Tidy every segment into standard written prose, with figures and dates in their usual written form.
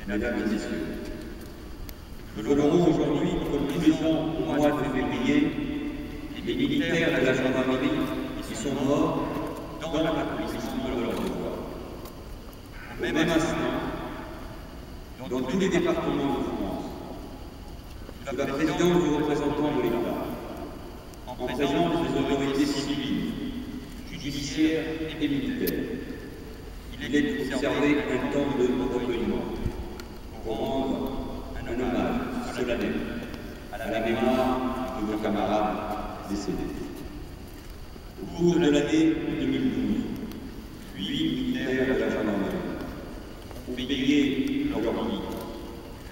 Mesdames et Messieurs, nous honorons aujourd'hui, comme tous les ans au mois de février, les militaires de la gendarmerie qui sont morts dans l'accomplissement de leur devoir. Au même instant, dans tous les départements de France, sous la présidence du représentant de l'État, en présence des autorités civiles, judiciaires et militaires, il est observé un temps de recueillement pour rendre un hommage solennel à la mémoire de nos camarades décédés. Au cours de l'année 2012, 8 militaires de la gendarmerie ont payé leur vie,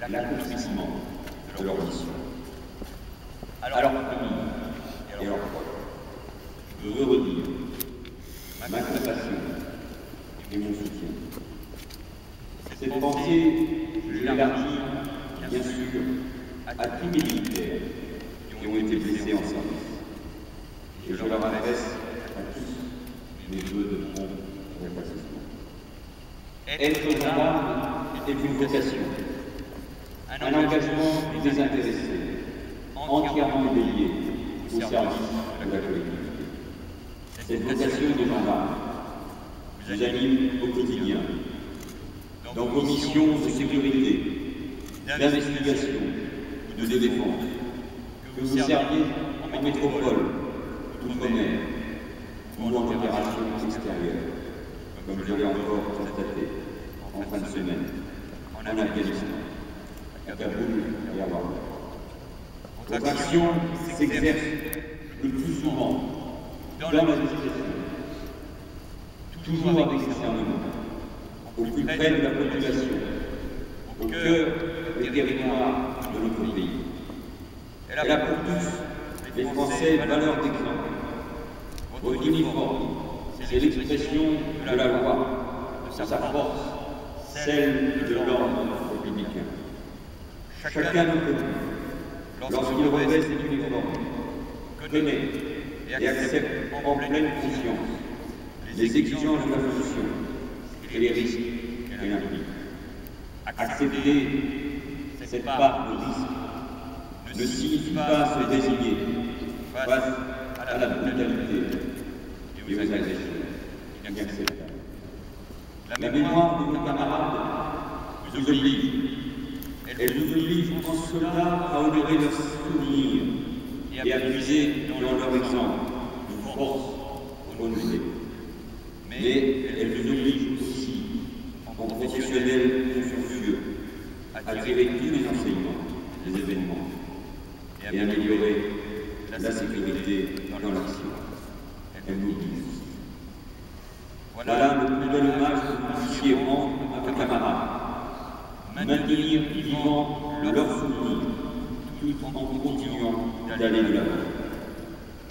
l'accomplissement de leur mission. À leur famille et à leurs proches, je veux redire ma compassion et mon soutien. Cette pensée, je l'élargis, bien sûr, à tous les militaires qui ont été blessés en service. Et je leur adresse à tous mes vœux de prompt rétablissement. Être gendarme est une vocation, un engagement désintéressé, entièrement dédié au service de la collectivité. Cette vocation de gendarme vous anime au quotidien, dans vos missions de sécurité, d'investigation ou de défense, que vous serviez en métropole, outre-mer ou en opération extérieure, comme je l'ai encore constaté en fin de semaine, en Afghanistan, à Kaboul et à Bagdad. Votre action s'exerce le plus souvent dans la discrétion, toujours avec discernement, au plus près de la population, au cœur des territoires de notre pays. Elle a pour tous les Français valeur d'exemple. Votre uniforme, c'est l'expression de la loi, de sa force, celle de l'ordre républicain. Chacun d'entre nous, lorsqu'il revêt cet uniforme, connaît et accepte en pleine conscience les exigences de la fonction et les risques qu'elle implique. Accepter cette part de risque ne signifie pas se désigner face à la brutalité et aux agressions inacceptables. La mémoire de nos camarades vous oblige. Elle vous oblige en cela à honorer leurs souvenirs et à puiser dans leur exemple de force renouvelée. Mais elle vous oblige aussi, en professionnels consciencieux, à tirer tous les enseignements des événements et à améliorer la sécurité dans l'action. Elle vous oblige aussi. Voilà le plus bel hommage que vous puissiez rendre à vos camarades. Maintenir vivant leurs souvenirs tout en continuant d'aller de l'avant.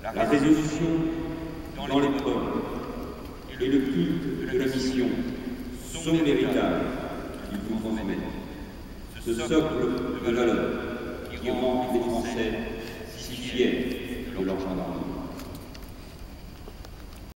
La résolution dans l'épreuve et le culte de la mission sont l'héritage qu'ils vous transmettent. Ce socle de valeurs qui rend les Français si fiers de leur gendarmerie.